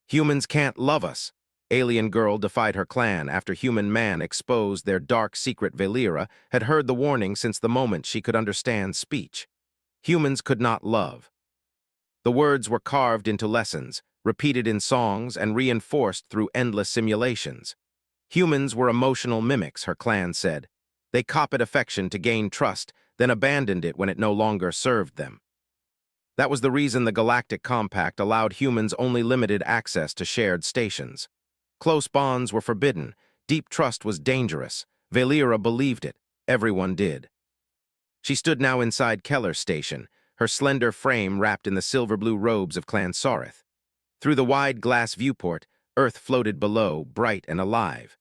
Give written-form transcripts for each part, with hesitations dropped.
Humans can't love us. Alien girl defied her clan after human man exposed their dark secret. Valera had heard the warning since the moment she could understand speech. Humans could not love. The words were carved into lessons, repeated in songs, and reinforced through endless simulations. Humans were emotional mimics, her clan said. They copied affection to gain trust, then abandoned it when it no longer served them. That was the reason the Galactic Compact allowed humans only limited access to shared stations. Close bonds were forbidden. Deep trust was dangerous. Valera believed it. Everyone did. She stood now inside Keller's station, her slender frame wrapped in the silver-blue robes of Clan Sarith. Through the wide glass viewport, Earth floated below, bright and alive.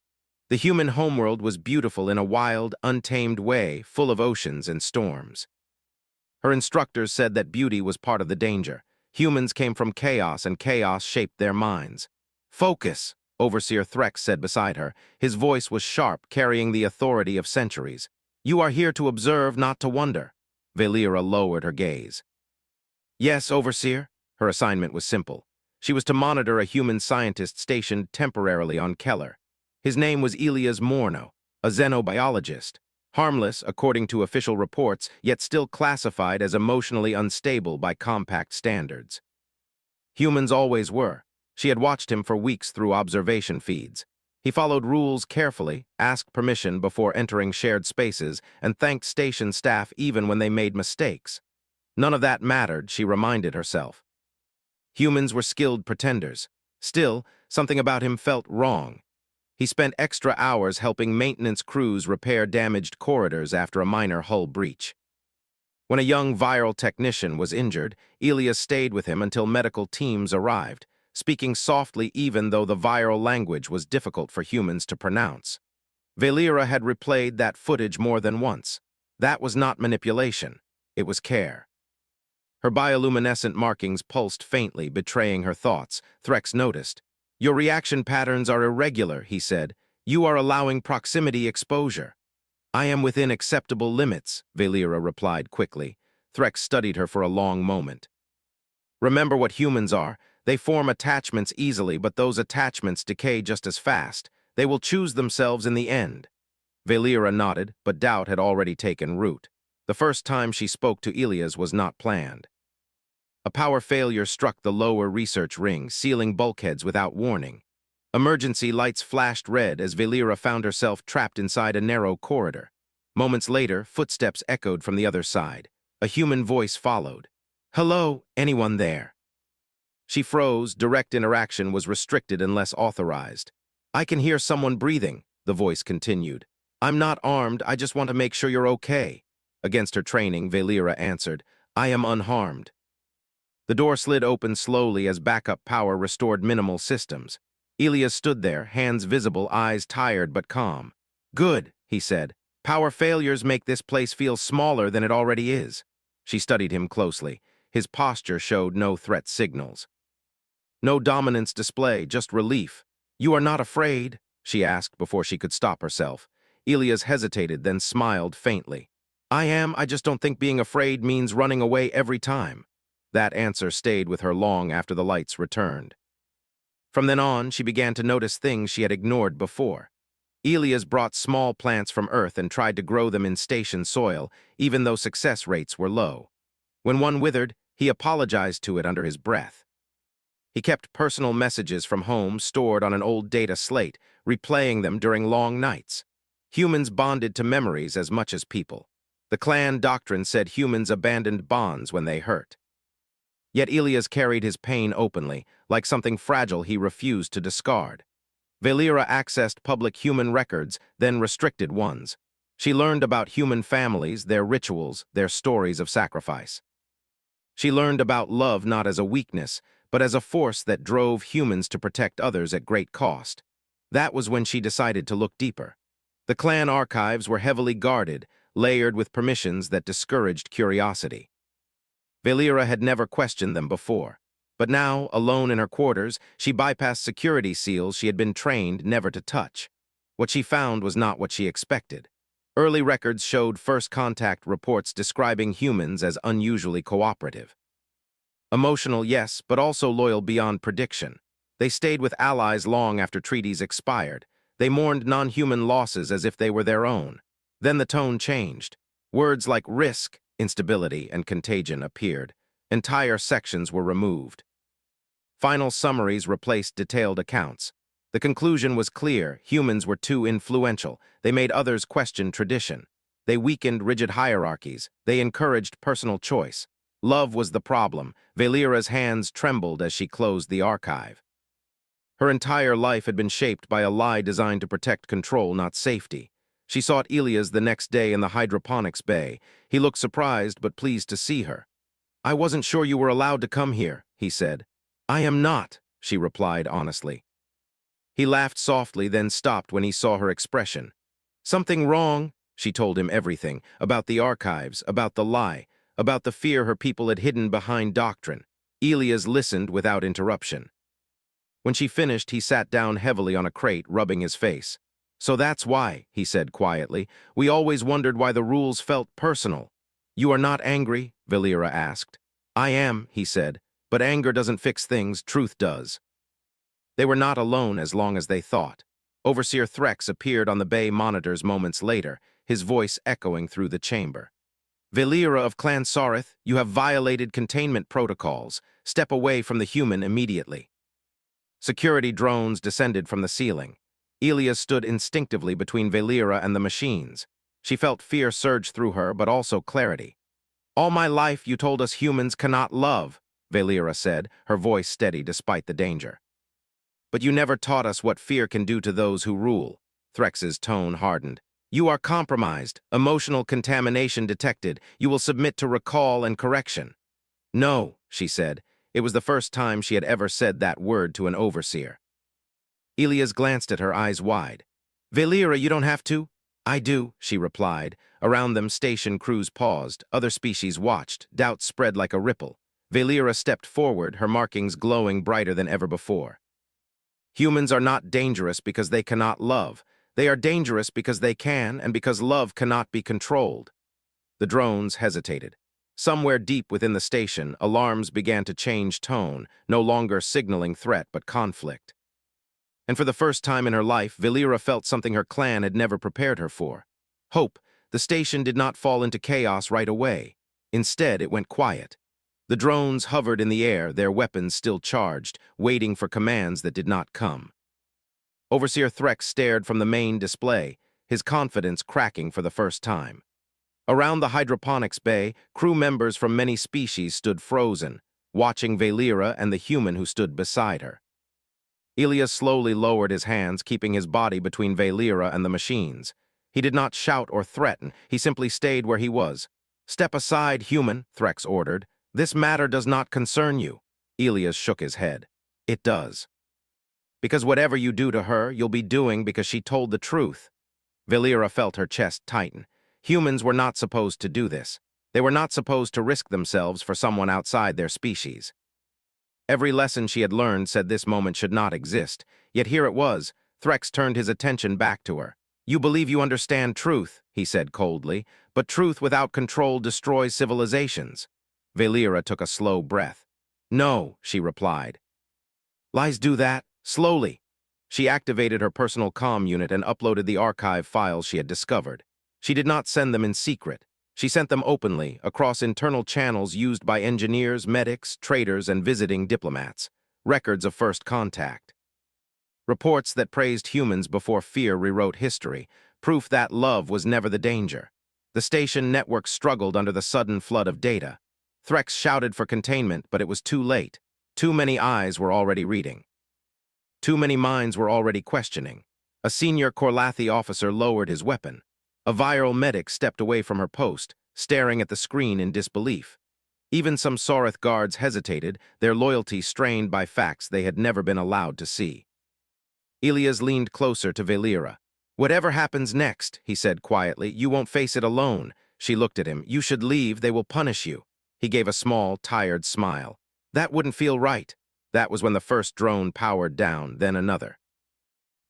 The human homeworld was beautiful in a wild, untamed way, full of oceans and storms. Her instructors said that beauty was part of the danger. Humans came from chaos, and chaos shaped their minds. "Focus," Overseer Threx said beside her. His voice was sharp, carrying the authority of centuries. "You are here to observe, not to wonder." Valera lowered her gaze. "Yes, Overseer." Her assignment was simple. She was to monitor a human scientist stationed temporarily on Keller. His name was Elias Morno, a xenobiologist. Harmless, according to official reports, yet still classified as emotionally unstable by compact standards. Humans always were. She had watched him for weeks through observation feeds. He followed rules carefully, asked permission before entering shared spaces, and thanked station staff even when they made mistakes. None of that mattered, she reminded herself. Humans were skilled pretenders. Still, something about him felt wrong. He spent extra hours helping maintenance crews repair damaged corridors after a minor hull breach. When a young viral technician was injured, Elias stayed with him until medical teams arrived, speaking softly even though the viral language was difficult for humans to pronounce. Valera had replayed that footage more than once. That was not manipulation. It was care. Her bioluminescent markings pulsed faintly, betraying her thoughts. Threx noticed. "Your reaction patterns are irregular," he said. "You are allowing proximity exposure." "I am within acceptable limits," Valera replied quickly. Threx studied her for a long moment. "Remember what humans are. They form attachments easily, but those attachments decay just as fast. They will choose themselves in the end." Valera nodded, but doubt had already taken root. The first time she spoke to Elias was not planned. A power failure struck the lower research ring, sealing bulkheads without warning. Emergency lights flashed red as Valera found herself trapped inside a narrow corridor. Moments later, footsteps echoed from the other side. A human voice followed. "Hello, anyone there?" She froze. Direct interaction was restricted unless authorized. "I can hear someone breathing," the voice continued. "I'm not armed, I just want to make sure you're okay." Against her training, Valera answered, "I am unharmed." The door slid open slowly as backup power restored minimal systems. Elias stood there, hands visible, eyes tired but calm. "Good," he said. "Power failures make this place feel smaller than it already is." She studied him closely. His posture showed no threat signals. No dominance display, just relief. "You are not afraid?" she asked before she could stop herself. Elias hesitated, then smiled faintly. "I am, I just don't think being afraid means running away every time." That answer stayed with her long after the lights returned. From then on, she began to notice things she had ignored before. Elias brought small plants from Earth and tried to grow them in station soil, even though success rates were low. When one withered, he apologized to it under his breath. He kept personal messages from home stored on an old data slate, replaying them during long nights. Humans bonded to memories as much as people. The clan doctrine said humans abandoned bonds when they hurt. Yet Elias carried his pain openly, like something fragile he refused to discard. Valera accessed public human records, then restricted ones. She learned about human families, their rituals, their stories of sacrifice. She learned about love not as a weakness, but as a force that drove humans to protect others at great cost. That was when she decided to look deeper. The clan archives were heavily guarded, layered with permissions that discouraged curiosity. Valera had never questioned them before, but now, alone in her quarters, she bypassed security seals she had been trained never to touch. What she found was not what she expected. Early records showed first contact reports describing humans as unusually cooperative. Emotional, yes, but also loyal beyond prediction. They stayed with allies long after treaties expired. They mourned non-human losses as if they were their own. Then the tone changed. Words like risk, instability, and contagion appeared. Entire sections were removed. Final summaries replaced detailed accounts. The conclusion was clear: humans were too influential. They made others question tradition. They weakened rigid hierarchies. They encouraged personal choice. Love was the problem. Valera's hands trembled as she closed the archive. Her entire life had been shaped by a lie designed to protect control, not safety. She sought Elias the next day in the hydroponics bay. He looked surprised but pleased to see her. "I wasn't sure you were allowed to come here," he said. "I am not," she replied honestly. He laughed softly, then stopped when he saw her expression. "Something wrong?" She told him everything, about the archives, about the lie, about the fear her people had hidden behind doctrine. Elias listened without interruption. When she finished, he sat down heavily on a crate, rubbing his face. "So that's why," he said quietly. "We always wondered why the rules felt personal." "You are not angry?" Valera asked. "I am," he said, "but anger doesn't fix things, truth does." They were not alone as long as they thought. Overseer Threx appeared on the bay monitors moments later, his voice echoing through the chamber. "Valera of Clan Sarith, you have violated containment protocols. Step away from the human immediately." Security drones descended from the ceiling. Elias stood instinctively between Valera and the machines. She felt fear surge through her, but also clarity. "All my life you told us humans cannot love," Valera said, her voice steady despite the danger. "But you never taught us what fear can do to those who rule." Threx's tone hardened. "You are compromised, emotional contamination detected. You will submit to recall and correction." "No," she said. It was the first time she had ever said that word to an overseer. Elias glanced at her, eyes wide. "Valera, you don't have to." "I do," she replied. Around them, station crews paused. Other species watched. Doubt spread like a ripple. Valera stepped forward, her markings glowing brighter than ever before. "Humans are not dangerous because they cannot love. They are dangerous because they can, and because love cannot be controlled." The drones hesitated. Somewhere deep within the station, alarms began to change tone, no longer signaling threat but conflict. And for the first time in her life, Valera felt something her clan had never prepared her for. Hope. The station did not fall into chaos right away. Instead, it went quiet. The drones hovered in the air, their weapons still charged, waiting for commands that did not come. Overseer Threx stared from the main display, his confidence cracking for the first time. Around the hydroponics bay, crew members from many species stood frozen, watching Valera and the human who stood beside her. Elias slowly lowered his hands, keeping his body between Valera and the machines. He did not shout or threaten, he simply stayed where he was. "Step aside, human," Threx ordered. "This matter does not concern you." Elias shook his head. "It does. Because whatever you do to her, you'll be doing because she told the truth." Valera felt her chest tighten. Humans were not supposed to do this. They were not supposed to risk themselves for someone outside their species. Every lesson she had learned said this moment should not exist, yet here it was. Threx turned his attention back to her. "You believe you understand truth," he said coldly, "but truth without control destroys civilizations." Valera took a slow breath. "No," she replied. "Lies do that, slowly." She activated her personal comm unit and uploaded the archive files she had discovered. She did not send them in secret. She sent them openly, across internal channels used by engineers, medics, traders, and visiting diplomats. Records of first contact. Reports that praised humans before fear rewrote history. Proof that love was never the danger. The station network struggled under the sudden flood of data. Threx shouted for containment, but it was too late. Too many eyes were already reading. Too many minds were already questioning. A senior Korlathi officer lowered his weapon. A viral medic stepped away from her post, staring at the screen in disbelief. Even some Sarith guards hesitated, their loyalty strained by facts they had never been allowed to see. Elias leaned closer to Valera. "Whatever happens next," he said quietly, "you won't face it alone." She looked at him. "You should leave, they will punish you." He gave a small, tired smile. "That wouldn't feel right." That was when the first drone powered down, then another.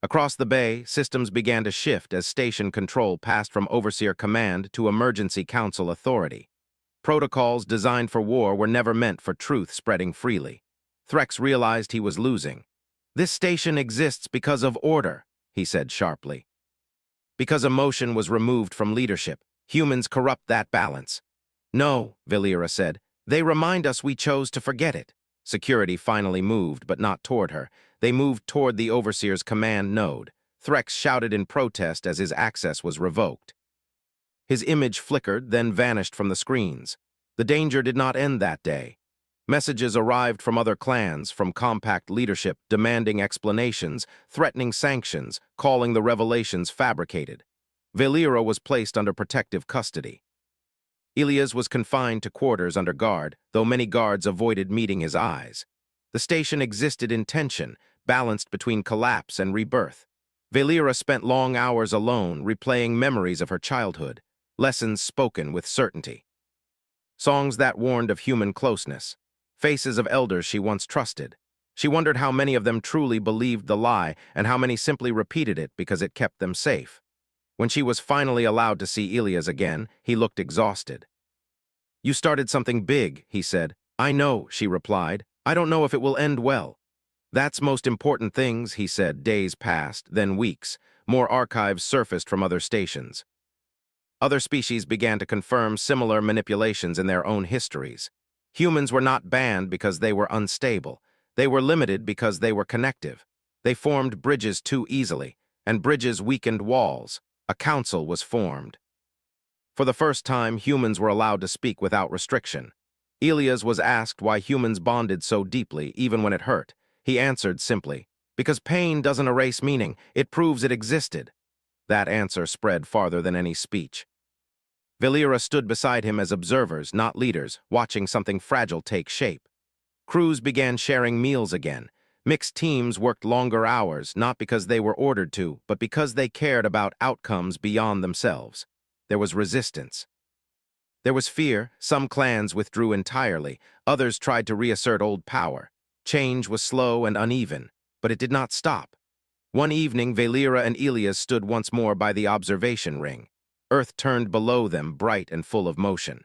Across the bay, systems began to shift as station control passed from Overseer Command to Emergency Council authority. Protocols designed for war were never meant for truth spreading freely. Threx realized he was losing. This station exists because of order, he said sharply. Because emotion was removed from leadership, humans corrupt that balance. No, Valera said. They remind us we chose to forget it. Security finally moved, but not toward her. They moved toward the overseer's command node. Threx shouted in protest as his access was revoked. His image flickered, then vanished from the screens. The danger did not end that day. Messages arrived from other clans, from compact leadership, demanding explanations, threatening sanctions, calling the revelations fabricated. Valera was placed under protective custody. Elias was confined to quarters under guard, though many guards avoided meeting his eyes. The station existed in tension, balanced between collapse and rebirth. Valera spent long hours alone, replaying memories of her childhood, lessons spoken with certainty. Songs that warned of human closeness, faces of elders she once trusted. She wondered how many of them truly believed the lie and how many simply repeated it because it kept them safe. When she was finally allowed to see Elias again, he looked exhausted. "You started something big," he said. "I know," she replied. "I don't know if it will end well." "That's most important things," he said. Days passed, then weeks. More archives surfaced from other stations. Other species began to confirm similar manipulations in their own histories. Humans were not banned because they were unstable. They were limited because they were connective. They formed bridges too easily, and bridges weakened walls. A council was formed. For the first time, humans were allowed to speak without restriction. Elias was asked why humans bonded so deeply, even when it hurt. He answered simply, "Because pain doesn't erase meaning, it proves it existed." That answer spread farther than any speech. Valera stood beside him as observers, not leaders, watching something fragile take shape. Crews began sharing meals again. Mixed teams worked longer hours, not because they were ordered to, but because they cared about outcomes beyond themselves. There was resistance. There was fear. Some clans withdrew entirely. Others tried to reassert old power. Change was slow and uneven, but it did not stop. One evening, Valera and Elias stood once more by the observation ring. Earth turned below them, bright and full of motion.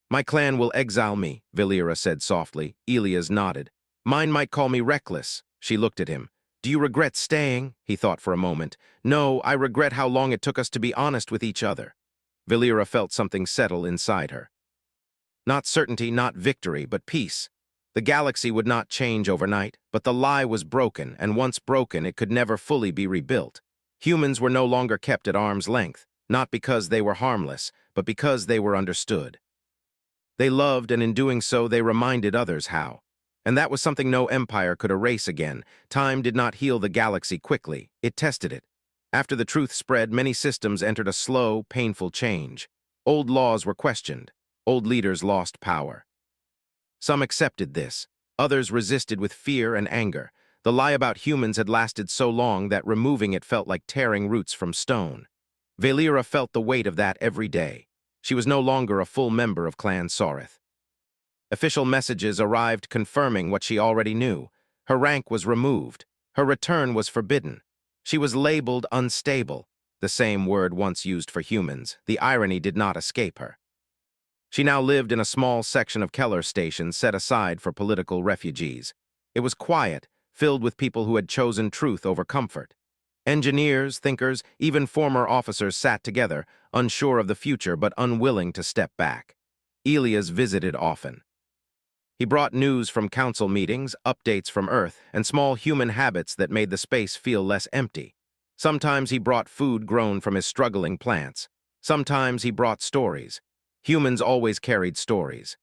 "My clan will exile me," Valera said softly. Elias nodded. "Mine might call me reckless." She looked at him. "Do you regret staying?" He thought for a moment. "No, I regret how long it took us to be honest with each other." Valera felt something settle inside her. Not certainty, not victory, but peace. The galaxy would not change overnight, but the lie was broken, and once broken, it could never fully be rebuilt. Humans were no longer kept at arm's length, not because they were harmless, but because they were understood. They loved, and in doing so, they reminded others how. And that was something no empire could erase again. Time did not heal the galaxy quickly. It tested it. After the truth spread, many systems entered a slow, painful change. Old laws were questioned. Old leaders lost power. Some accepted this. Others resisted with fear and anger. The lie about humans had lasted so long that removing it felt like tearing roots from stone. Valera felt the weight of that every day. She was no longer a full member of Clan Soreth. Official messages arrived confirming what she already knew. Her rank was removed. Her return was forbidden. She was labeled unstable, the same word once used for humans. The irony did not escape her. She now lived in a small section of Keller Station set aside for political refugees. It was quiet, filled with people who had chosen truth over comfort. Engineers, thinkers, even former officers sat together, unsure of the future but unwilling to step back. Elias visited often. He brought news from council meetings, updates from Earth, and small human habits that made the space feel less empty. Sometimes he brought food grown from his struggling plants. Sometimes he brought stories. Humans always carried stories.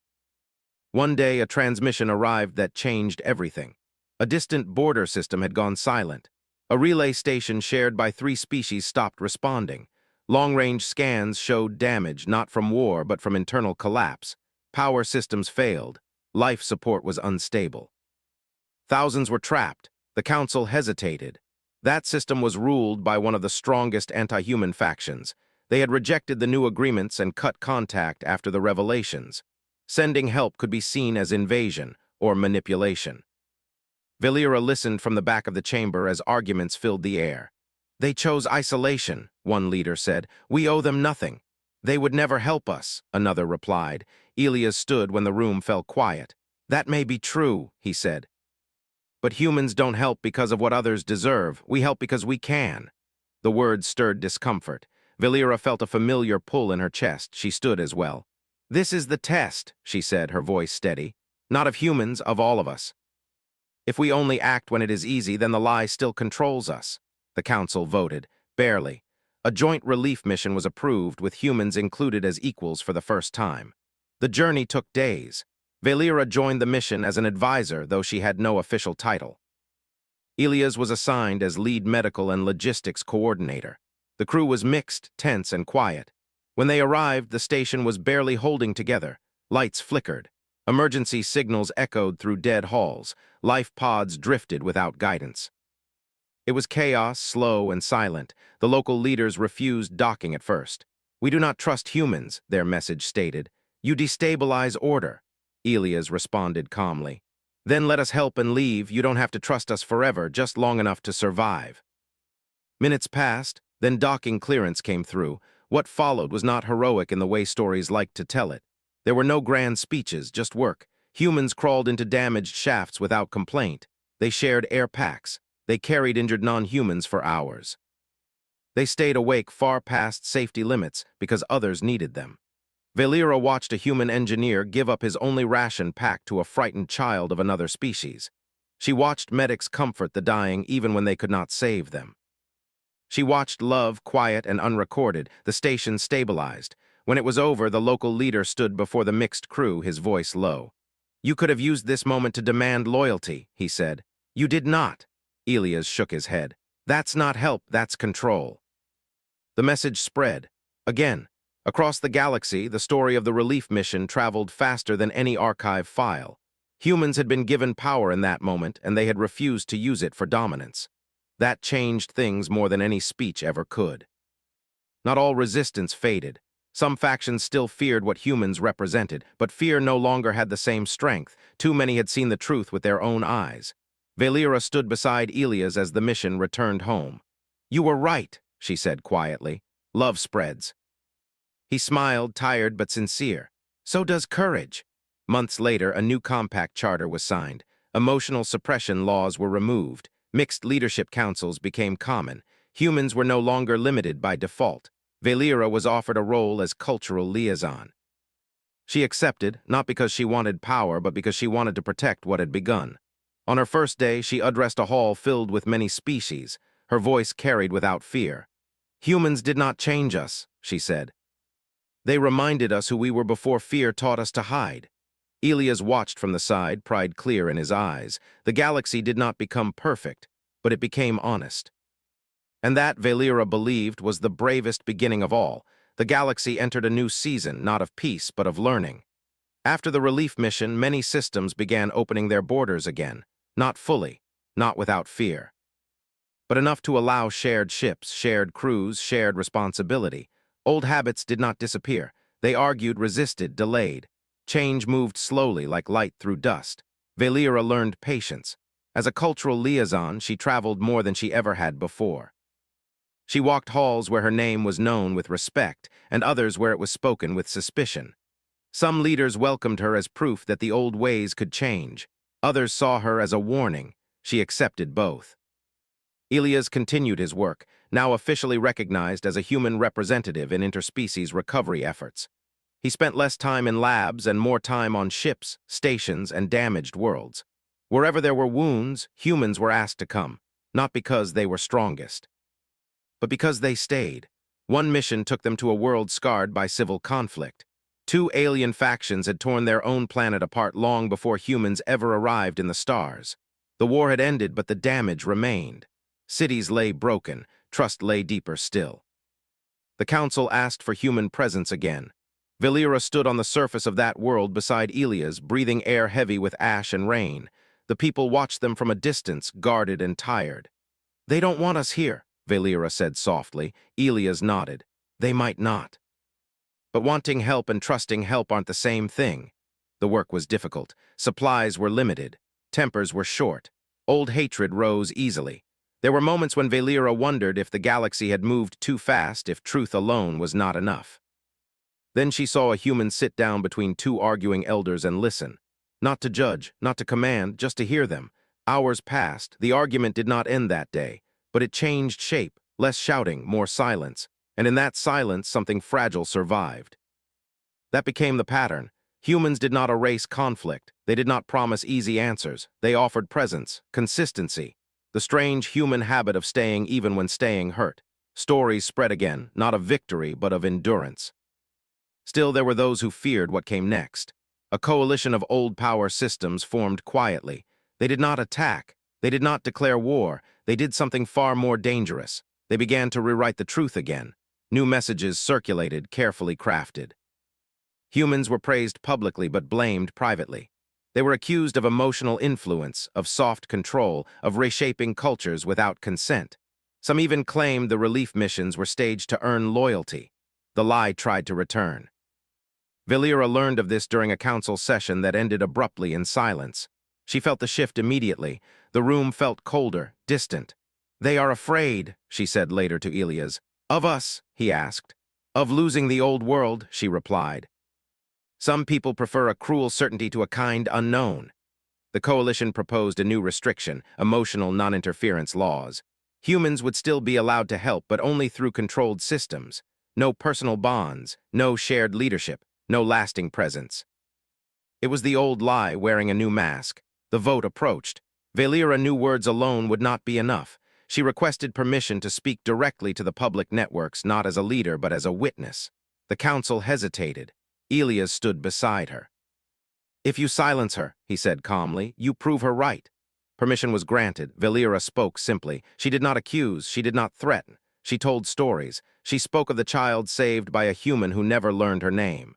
One day, a transmission arrived that changed everything. A distant border system had gone silent. A relay station shared by 3 species stopped responding. Long-range scans showed damage not from war but from internal collapse. Power systems failed. Life support was unstable. Thousands were trapped. The council hesitated. That system was ruled by one of the strongest anti-human factions. They had rejected the new agreements and cut contact after the revelations. Sending help could be seen as invasion or manipulation. Valera listened from the back of the chamber as arguments filled the air. "They chose isolation," one leader said. "We owe them nothing." "They would never help us," another replied. Elias stood when the room fell quiet. "That may be true," he said. But humans don't help because of what others deserve. We help because we can. The words stirred discomfort. Valera felt a familiar pull in her chest. She stood as well. This is the test, she said, her voice steady. Not of humans, of all of us. If we only act when it is easy, then the lie still controls us. The council voted. Barely. A joint relief mission was approved, with humans included as equals for the first time. The journey took days. Valera joined the mission as an advisor, though she had no official title. Elias was assigned as lead medical and logistics coordinator. The crew was mixed, tense, and quiet. When they arrived, the station was barely holding together. Lights flickered. Emergency signals echoed through dead halls. Life pods drifted without guidance. It was chaos, slow, and silent. The local leaders refused docking at first. We do not trust humans, their message stated. You destabilize order. Elias responded calmly. Then let us help and leave. You don't have to trust us forever, just long enough to survive. Minutes passed, then docking clearance came through. What followed was not heroic in the way stories like to tell it. There were no grand speeches, just work. Humans crawled into damaged shafts without complaint. They shared air packs. They carried injured non-humans for hours. They stayed awake far past safety limits because others needed them. Valera watched a human engineer give up his only ration pack to a frightened child of another species. She watched medics comfort the dying even when they could not save them. She watched love, quiet and unrecorded. The station stabilized. When it was over, the local leader stood before the mixed crew, his voice low. You could have used this moment to demand loyalty, he said. You did not. Elias shook his head. That's not help, that's control. The message spread. Again, across the galaxy, the story of the relief mission traveled faster than any archive file. Humans had been given power in that moment, and they had refused to use it for dominance. That changed things more than any speech ever could. Not all resistance faded. Some factions still feared what humans represented, but fear no longer had the same strength. Too many had seen the truth with their own eyes. Valera stood beside Elias as the mission returned home. You were right, she said quietly. Love spreads. He smiled, tired but sincere. So does courage. Months later, a new compact charter was signed. Emotional suppression laws were removed. Mixed leadership councils became common. Humans were no longer limited by default. Valera was offered a role as cultural liaison. She accepted, not because she wanted power, but because she wanted to protect what had begun. On her first day, she addressed a hall filled with many species. Her voice carried without fear. Humans did not change us, she said. They reminded us who we were before fear taught us to hide. Elias watched from the side, pride clear in his eyes. The galaxy did not become perfect, but it became honest. And that, Valera believed, was the bravest beginning of all. The galaxy entered a new season, not of peace, but of learning. After the relief mission, many systems began opening their borders again. Not fully, not without fear. But enough to allow shared ships, shared crews, shared responsibility. Old habits did not disappear. They argued, resisted, delayed. Change moved slowly like light through dust. Valera learned patience. As a cultural liaison, she traveled more than she ever had before. She walked halls where her name was known with respect, and others where it was spoken with suspicion. Some leaders welcomed her as proof that the old ways could change. Others saw her as a warning. She accepted both. Elias continued his work, now officially recognized as a human representative in interspecies recovery efforts. He spent less time in labs and more time on ships, stations, and damaged worlds. Wherever there were wounds, humans were asked to come, not because they were strongest, but because they stayed. One mission took them to a world scarred by civil conflict. Two alien factions had torn their own planet apart long before humans ever arrived in the stars. The war had ended, but the damage remained. Cities lay broken, trust lay deeper still. The council asked for human presence again. Valera stood on the surface of that world beside Elias, breathing air heavy with ash and rain. The people watched them from a distance, guarded and tired. They don't want us here, Valera said softly. Elias nodded. They might not. But wanting help and trusting help aren't the same thing. The work was difficult. Supplies were limited. Tempers were short. Old hatred rose easily. There were moments when Valera wondered if the galaxy had moved too fast, if truth alone was not enough. Then she saw a human sit down between two arguing elders and listen. Not to judge, not to command, just to hear them. Hours passed. The argument did not end that day, but it changed shape, less shouting, more silence. And in that silence, something fragile survived. That became the pattern. Humans did not erase conflict. They did not promise easy answers. They offered presence, consistency, the strange human habit of staying even when staying hurt. Stories spread again, not of victory, but of endurance. Still, there were those who feared what came next. A coalition of old power systems formed quietly. They did not attack. They did not declare war. They did something far more dangerous. They began to rewrite the truth again. New messages circulated, carefully crafted. Humans were praised publicly but blamed privately. They were accused of emotional influence, of soft control, of reshaping cultures without consent. Some even claimed the relief missions were staged to earn loyalty. The lie tried to return. Valera learned of this during a council session that ended abruptly in silence. She felt the shift immediately. The room felt colder, distant. "They are afraid," she said later to Elias. "Of us?" he asked. "Of losing the old world," she replied. Some people prefer a cruel certainty to a kind unknown. The coalition proposed a new restriction, emotional non-interference laws. Humans would still be allowed to help, but only through controlled systems. No personal bonds, no shared leadership, no lasting presence. It was the old lie wearing a new mask. The vote approached. Valera knew words alone would not be enough. She requested permission to speak directly to the public networks, not as a leader, but as a witness. The council hesitated. Elias stood beside her. "If you silence her," he said calmly, "you prove her right." Permission was granted. Valera spoke simply. She did not accuse. She did not threaten. She told stories. She spoke of the child saved by a human who never learned her name.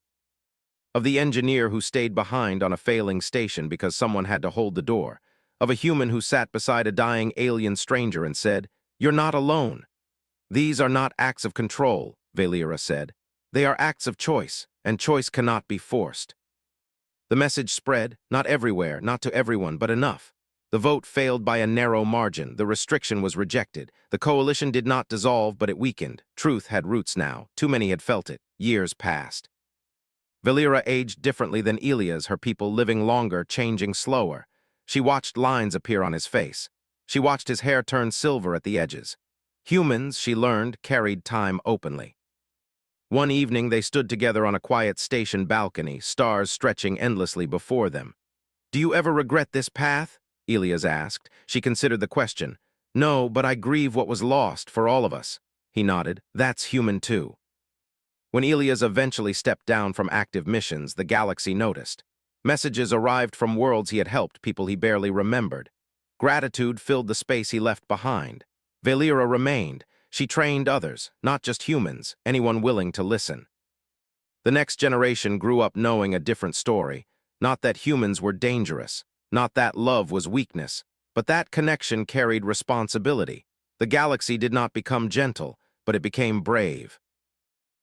Of the engineer who stayed behind on a failing station because someone had to hold the door. Of a human who sat beside a dying alien stranger and said, "You're not alone." "These are not acts of control," Valera said. "They are acts of choice, and choice cannot be forced." The message spread, not everywhere, not to everyone, but enough. The vote failed by a narrow margin. The restriction was rejected. The coalition did not dissolve, but it weakened. Truth had roots now. Too many had felt it. Years passed. Valera aged differently than Elias, her people living longer, changing slower. She watched lines appear on his face. She watched his hair turn silver at the edges. Humans, she learned, carried time openly. One evening, they stood together on a quiet station balcony, stars stretching endlessly before them. "Do you ever regret this path?" Elias asked. She considered the question. "No, but I grieve what was lost for all of us." He nodded. "That's human too." When Elias eventually stepped down from active missions, the galaxy noticed. Messages arrived from worlds he had helped, people he barely remembered. Gratitude filled the space he left behind. Valera remained. She trained others, not just humans, anyone willing to listen. The next generation grew up knowing a different story. Not that humans were dangerous, not that love was weakness, but that connection carried responsibility. The galaxy did not become gentle, but it became brave.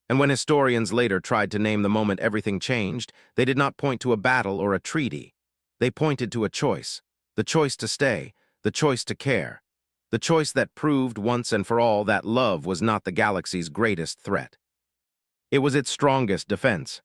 And when historians later tried to name the moment everything changed, they did not point to a battle or a treaty. They pointed to a choice. The choice to stay, the choice to care. The choice that proved once and for all that love was not the galaxy's greatest threat. It was its strongest defense.